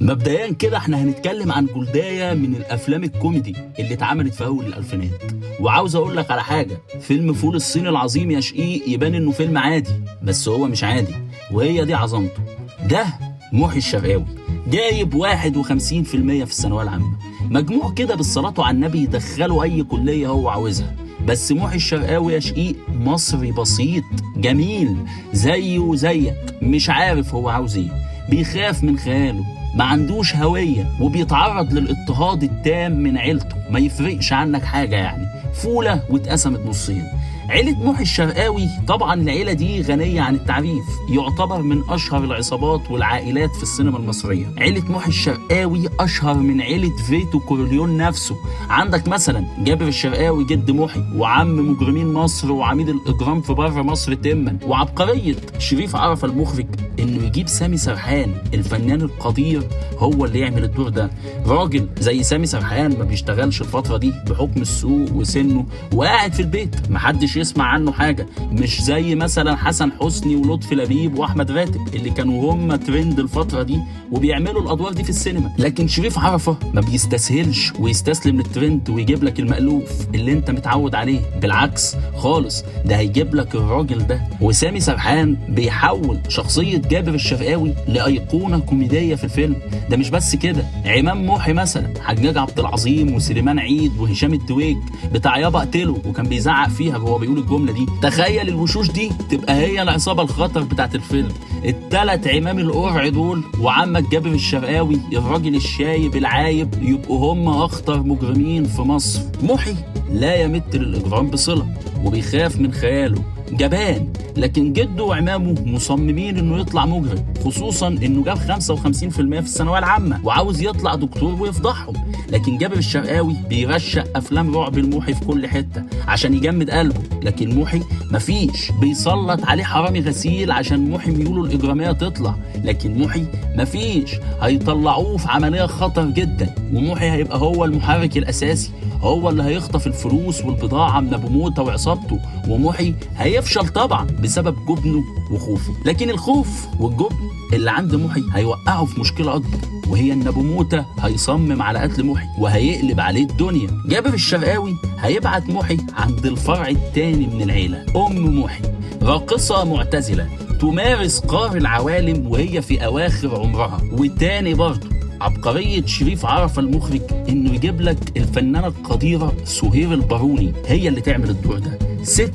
مبدئيا كده احنا هنتكلم عن جلداية من الافلام الكوميدي اللي اتعملت في اول الالفينات. وعاوز اقول لك على حاجة، فيلم فول الصين العظيم يا شقيق يبان انه فيلم عادي، بس هو مش عادي، وهي دي عظمته. ده محي الشرقاوي جايب 51% في الثانوية العامة، مجموع كده بالصلاة على النبي يدخله اي كلية هو عاوزها. بس محي الشرقاوي يا شقيق مصري بسيط جميل زيه وزيك، مش عارف هو عاوز ايه، بيخاف من خياله، ما عندوش هوية، وبيتعرض للاضطهاد التام من عيلته، ما يفرقش عنك حاجة يعني، فولة واتقسمت نصين. عيلة محي الشرقاوي طبعا العيلة دي غنية عن التعريف، يعتبر من أشهر العصابات والعائلات في السينما المصرية. عيلة محي الشرقاوي أشهر من عيلة فيتو كورليون نفسه. عندك مثلا جابر الشرقاوي جد محي، وعم مجرمين مصر وعميد الإجرام في بره مصر تما، وعبقرية شريف عرفة المخرج إنه يجيب سامي سرحان الفنان القدير هو اللي يعمل الدور ده. راجل زي سامي سرحان ما بيشتغلش الفترة دي بحكم السوق وسنه، وقاعد في البيت محدش يسمع عنه حاجة، مش زي مثلا حسن حسني ولطفي لبيب واحمد راتب اللي كانوا هم ترند الفترة دي وبيعملوا الادوار دي في السينما. لكن شريف عرفة ما بيستسهلش ويستسلم للترند ويجيب لك المألوف اللي انت متعود عليه، بالعكس خالص، ده هيجيب لك الراجل ده. وسامي سرحان بيحول شخصية جابر الشرقاوي لأيقونة كوميدية في الفيلم. ده مش بس كده، عمام محي مثلا، حجاج عبد العظيم وسليمان عيد وهشام التويج بتاع يابا اقتله، وكان بيزعق فيها وهو بيقول الجملة دي. تخيل الوشوش دي تبقى هي العصابة الخطر بتاعت الفيلم، التلات عمام القرع دول وعمك جابر الشرقاوي الراجل الشايب العايب يبقوا هم اخطر مجرمين في مصر. محي لا يمت للإجرام بصلة وبيخاف من خياله، جبان، لكن جده وعمامه مصممين انه يطلع مجرم، خصوصا انه جاب 55% في الثانويه العامه وعاوز يطلع دكتور ويفضحهم. لكن جابر الشرقاوي بيرشق افلام رعب لمحي في كل حته عشان يجمد قلبه، لكن محي مفيش، بيسلط عليه حرامي غسيل عشان محي ميوله الاجراميه تطلع، لكن محي مفيش، هيطلعوه في عمليه خطر جدا، ومحي هيبقى هو المحرك الاساسي، هو اللي هيخطف الفلوس والبضاعه من ابو موته وعصابته، ومحي هيفشل طبعا بسبب جبنه وخوفه. لكن الخوف والجبن اللي عند محي هيوقعه في مشكله اكبر، وهي ان ابو موته هيصمم على قتل محي وهيقلب عليه الدنيا. جابر الشرقاوي هيبعت محي عند الفرع الثاني من العيله، ام محي راقصه معتزله تمارس قهر العوالم وهي في اواخر عمرها. والتاني برضه عبقرية شريف عرفة المخرج انه يجيب لك الفنانة القديرة سهير الباروني هي اللي تعمل الدور ده، ست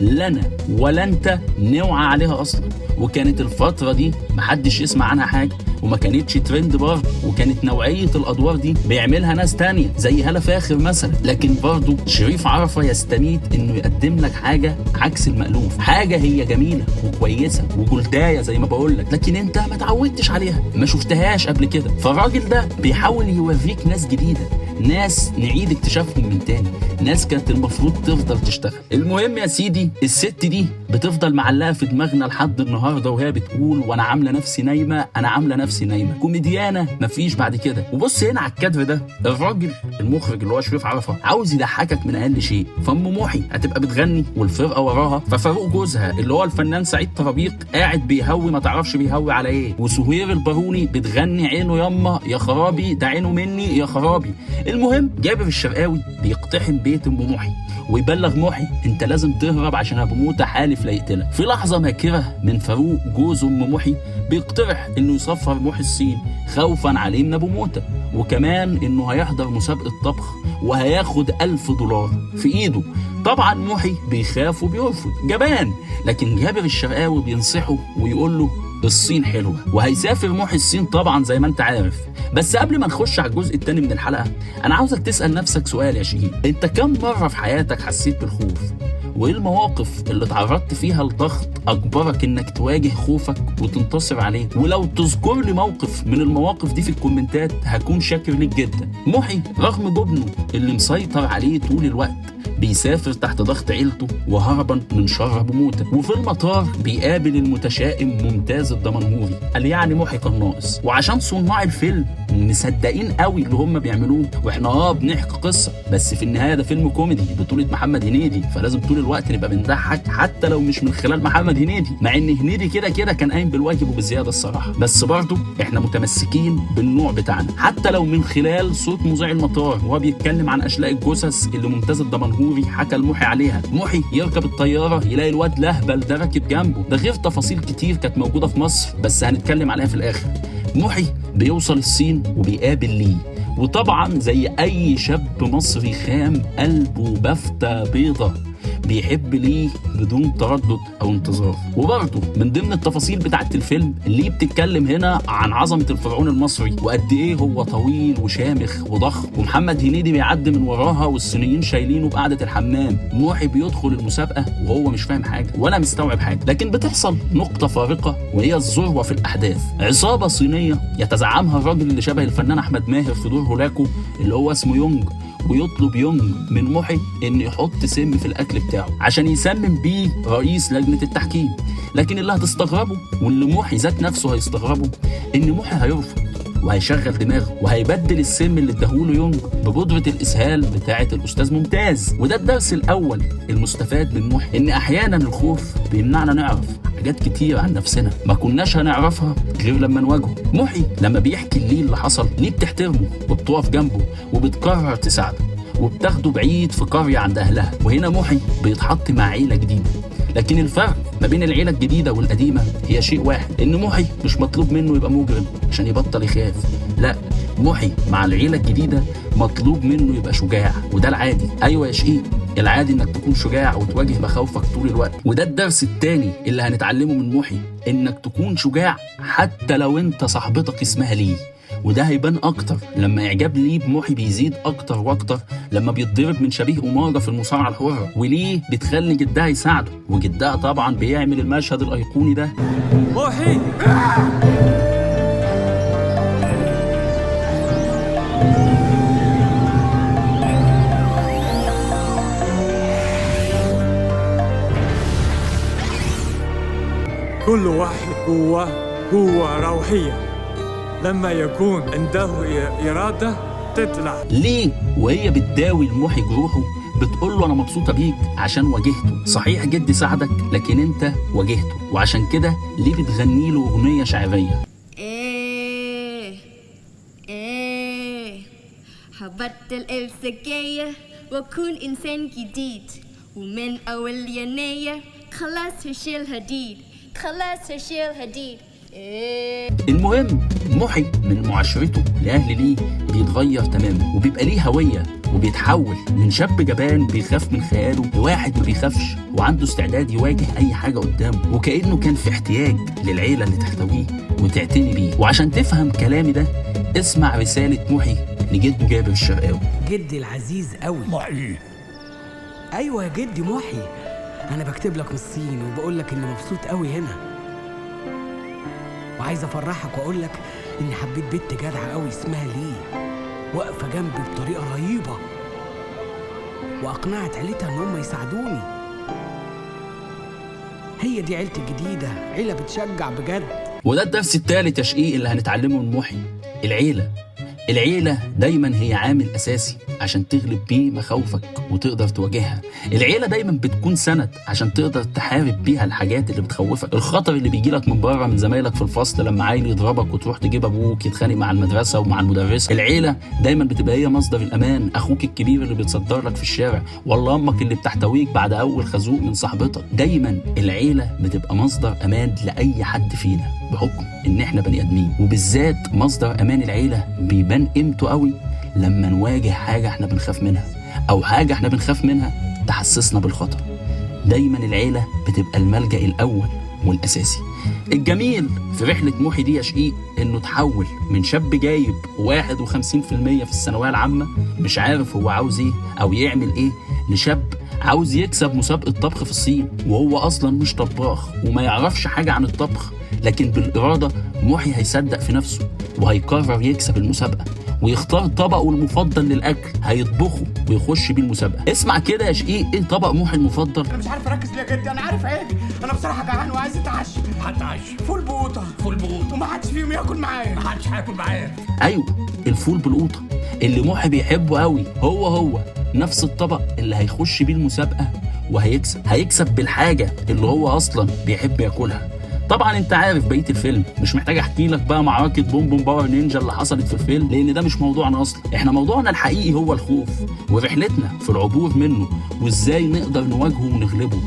لا انا ولا انت نوعى عليها اصلا، وكانت الفترة دي محدش يسمع عنها حاجة، وما كانتش ترند برضه، وكانت نوعية الادوار دي بيعملها ناس تانية زي هالة فاخر مثلا. لكن برضه شريف عرفة يستميت انه يقدم لك حاجة عكس المألوف، حاجة هي جميلة وكويسة وجلداية زي ما بقول لك، لكن انت ما تعودتش عليها، ما شفتهاش قبل كده. فالراجل ده بيحاول يوريك ناس جديدة، ناس نعيد اكتشافهم من تاني، ناس كانت المفروض تفضل تشتغل. المهم يا سيدي، الست دي بتفضل معلقة في دماغنا لحد النهاردة وهي بتقول وانا عاملة نفسي نايمة، انا عاملة نفسي نايمة، كوميديانة مفيش بعد كده. وبص هنا على الكادر ده، الراجل المخرج اللي هو شريف عرفة عاوز يضحكك من اقل شيء، فام محي هتبقى بتغني والفرقة وراها، ففاروق جوزها اللي هو الفنان سعيد طرابيق قاعد بيهوي ما تعرفش بيهوي على ايه، وسهير الباروني بتغني عينه يما يا خرابي ده عينه مني يا خرابي. المهم جابر الشرقاوي بيقتحم بيت ام محي ويبلغ محي انت لازم تهرب عشان ابو موته حالف لا يقتلك. في لحظه ماكره من فاروق جوز ام محي بيقترح انه يسفر محي الصين خوفا عليه من ابو موته، وكمان انه هيحضر مسابقه طبخ وهياخد $1000 في ايده. طبعا محي بيخاف وبيرفض، جبان، لكن جابر الشرقاوي بينصحه ويقول له الصين حلوه، وهيسافر محي الصين طبعا زي ما انت عارف. بس قبل ما نخش على الجزء الثاني من الحلقه، انا عاوزك تسال نفسك سؤال يا شهيد، انت كم مره في حياتك حسيت بالخوف؟ وايه المواقف اللي اتعرضت فيها لضغط اجبرك انك تواجه خوفك وتنتصر عليه؟ ولو تذكر لي موقف من المواقف دي في الكومنتات هكون شاكر ليك جدا. محي رغم جبنه اللي مسيطر عليه طول الوقت بيسافر تحت ضغط عيلته وهربا من شر ابو موته، وفي المطار بيقابل المتشائم ممتاز الدمنهوري، قال يعني محي كان ناقص. وعشان صناع الفيلم مصدقين قوي اللي هم بيعملوه، واحنا بنحكي قصه، بس في النهايه ده فيلم كوميدي بطوله محمد هنيدي، فلازم طول الوقت نبقى بنضحك حتى لو مش من خلال محمد هنيدي، مع ان هنيدي كده كده كان قايم بالواجب وبالزياده الصراحه، بس برضه احنا متمسكين بالنوع بتاعنا حتى لو من خلال صوت مذيع المطار وهو بيتكلم عن اشلاء الجثث اللي ممتاز الدمنهوري حكى لمحي عليها. محي يركب الطياره يلاقي الواد لهبل ده راكب جنبه، ده غير تفاصيل كتير كانت موجوده في مصر بس هنتكلم عليها في الاخر. محي بيوصل الصين وبيقابل ليه، وطبعا زي اي شاب مصري خام قلبه بفتة بيضة بيحب ليه بدون تردد او انتظار. وبرضه من ضمن التفاصيل بتاعه الفيلم اللي بتتكلم هنا عن عظمه الفرعون المصري وقد ايه هو طويل وشامخ وضخم، ومحمد هنيدي بيعدي من وراها والصينيين شايلينه بقعده الحمام. محي بيدخل المسابقه وهو مش فاهم حاجه ولا مستوعب حاجه، لكن بتحصل نقطه فارقه وهي الذروه في الاحداث. عصابه صينيه يتزعمها الراجل اللي شبه الفنان احمد ماهر في دور هولاكو اللي هو اسمه يونج، ويطلب يونج من محي انه يحط سم في الاكل بتاعه عشان يسمم بيه رئيس لجنه التحكيم. لكن اللي هتستغربه واللي محي ذات نفسه هيستغربه ان محي هيرفض وهيشغل دماغه وهيبدل السم اللي اداهوله يونج ببودره الاسهال بتاعه الاستاذ ممتاز. وده الدرس الاول المستفاد من محي، ان احيانا الخوف بيمنعنا نعرف حاجات كتير عن نفسنا ما كناش هنعرفها غير لما نواجهه. محي لما بيحكي ليه اللي حصل ليه بتحترمه وبتقف جنبه وبتقرر تساعده وبتاخده بعيد في قرية عند أهلها. وهنا محي بيتحط مع عيلة جديدة، لكن الفرق ما بين العيلة الجديدة والقديمة هي شيء واحد، إن محي مش مطلوب منه يبقى مجرم عشان يبطل يخاف، لا، محي مع العيلة الجديدة مطلوب منه يبقى شجاع، وده العادي. أيوة يا شقيق، العادي انك تكون شجاع وتواجه مخاوفك طول الوقت. وده الدرس التاني اللي هنتعلمه من محي، انك تكون شجاع حتى لو انت صاحبتك اسمها ليه. وده هيبان اكتر لما اعجاب ليه بمحي بيزيد اكتر واكتر لما بيتضرب من شبيه أمارة في المصارعة الحرة، وليه بتخلي جدها يساعده، وجدها طبعا بيعمل المشهد الايقوني ده. محي كل واحد جواه قوة روحية، لما يكون عنده إرادة تطلع. ليه وهي بتداوي لمحي جروحه بتقول له أنا مبسوطة بيك عشان واجهته، صحيح جدي ساعدك لكن أنت واجهته، وعشان كده ليه بتغني له أغنية شعرية. هبطل السجاير واكون انسان جديد، ومن اول يناير خلاص هشيل هديد، خلاص هشيل هديد. المهم محي من معاشرته لأهل ليه بيتغير تماما وبيبقى ليه هوية، وبيتحول من شاب جبان بيخاف من خياله لواحد ما بيخافش وعنده استعداد يواجه أي حاجة قدامه، وكأنه كان في احتياج للعيلة اللي تحتويه وتعتني بيه. وعشان تفهم كلامي ده اسمع رسالة محي لجده جابر الشرقاوي. جدي العزيز قوي محي. ايوه يا جدي محي، انا بكتب لك من الصين وبقول لك اني مبسوط قوي هنا، وعايز افرحك واقول لك اني حبيت بنت جدعه قوي اسمها ليه، واقفه جنبي بطريقه رهيبه، واقنعت عيلتها ان هم يساعدوني. هي دي عيلتي الجديده، عيله بتشجع بجد. وده الدرس الثالث يا شقيق اللي هنتعلمه من محي. العيلة دايما هي عامل أساسي عشان تغلب بيه مخاوفك وتقدر تواجهها. العيلة دايما بتكون سند عشان تقدر تحارب بيها الحاجات اللي بتخوفك، الخطر اللي بيجيلك من بره من زمايلك في الفصل لما عيل يضربك وتروح تجيب أبوك يتخانق مع المدرسة ومع المدرسة. العيلة دايما بتبقى هي مصدر الأمان، أخوك الكبير اللي بيتصدر لك في الشارع، ولا أمك اللي بتحتويك بعد أول خازوق من صاحبتك. دايما العيلة بتبقى مصدر أمان لأي حد فينا بحكم إن إحنا بني آدمين، وبالذات مصدر أمان العيلة بيبان قيمته قوي لما نواجه حاجة احنا بنخاف منها او حاجة احنا بنخاف منها تحسسنا بالخطر. دايما العيلة بتبقى الملجأ الاول والاساسي. الجميل في رحلة محي دي يا شقيق انه تحول من شاب جايب 51% في الثانوية العامة مش عارف هو عاوز ايه او يعمل ايه، لشاب عاوز يكسب مسابقة طبخ في الصين وهو اصلا مش طباخ وما يعرفش حاجة عن الطبخ، لكن بالإرادة محي هيصدق في نفسه وهيقرر يكسب المسابقة ويختار طبقه المفضل للأكل هيطبخه ويخش بيه المسابقة. اسمع كده يا شقيق، ايه طبق محي المفضل؟ انا مش عارف اركز ليه يا جدي، انا عارف عيبي، انا بصراحه جعان وعايز اتعشى. هتعشى فول بقوطه. فول بقوطه وما حدش فيهم ياكل معايا. ما حدش هياكل معايا. ايوه الفول بالقوطه اللي محي بيحبه قوي، هو نفس الطبق اللي هيخش بيه المسابقة هيكسب بالحاجه اللي هو اصلا بيحب ياكلها. طبعا انت عارف بقيه الفيلم، مش محتاج احكي لك بقى معركه بوم بوم باور نينجا اللي حصلت في الفيلم، لان ده مش موضوعنا اصلا. احنا موضوعنا الحقيقي هو الخوف ورحلتنا في العبور منه وازاي نقدر نواجهه ونغلبه.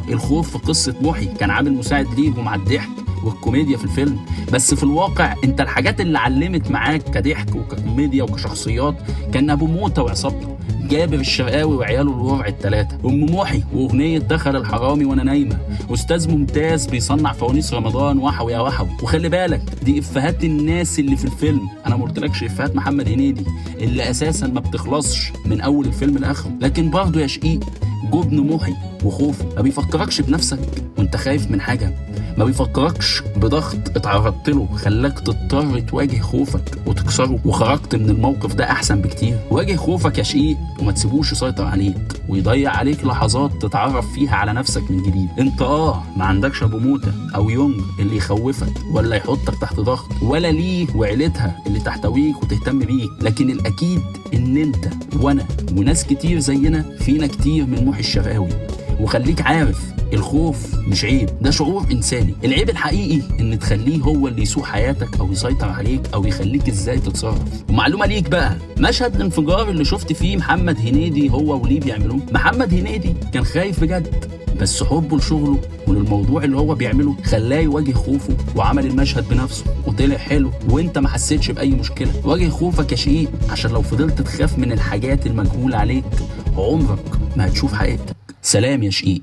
الخوف في قصه محي كان عامل مساعد ليه مع الضحك والكوميديا في الفيلم، بس في الواقع انت الحاجات اللي علمت معاك كضحك وككوميديا وكشخصيات كان ابو موته وعصابته، جابر الشرقاوي وعياله الورع الثلاثه، ام محي واغنيه دخل الحرامي وانا نايمه، استاذ ممتاز بيصنع فوانيس رمضان وحوي يا وحوي. وخلي بالك دي افيهات الناس اللي في الفيلم، انا ما قلتلكش افيهات محمد هنيدي اللي اساسا ما بتخلصش من اول الفيلم لاخره. لكن برضه يا شقيق جبن محي وخوفه ما بيفكركش بنفسك وانت خايف من حاجه، ما بيفكركش بضغط اتعرضت له خلاك تضطر تواجه خوفك وتكسره وخرجت من الموقف ده احسن بكتير. واجه خوفك يا شقيق وما تسيبوش يسيطر عليك ويضيع عليك لحظات تتعرف فيها على نفسك من جديد. انت ما عندكش ابو موته او يونج اللي يخوفك ولا يحطك تحت ضغط، ولا ليه وعيلتها اللي تحتويك وتهتم بيك، لكن الاكيد ان انت وانا وناس كتير زينا فينا كتير من محي الشرقاوي. وخليك عارف الخوف مش عيب، ده شعور انساني. العيب الحقيقي ان تخليه هو اللي يسوق حياتك او يسيطر عليك او يخليك ازاي تتصرف. ومعلومه ليك بقى، مشهد الانفجار اللي شفت فيه محمد هنيدي هو وليه بيعملوه، محمد هنيدي كان خايف بجد، بس حبه لشغله وللموضوع اللي هو بيعمله خلاه يواجه خوفه وعمل المشهد بنفسه وطلع حلو وانت ما حسيتش باي مشكله. واجه خوفك يا شقيق، عشان لو فضلت تخاف من الحاجات المجهوله عليك عمرك ما هتشوف حقيقتك. سلام يا شقيق.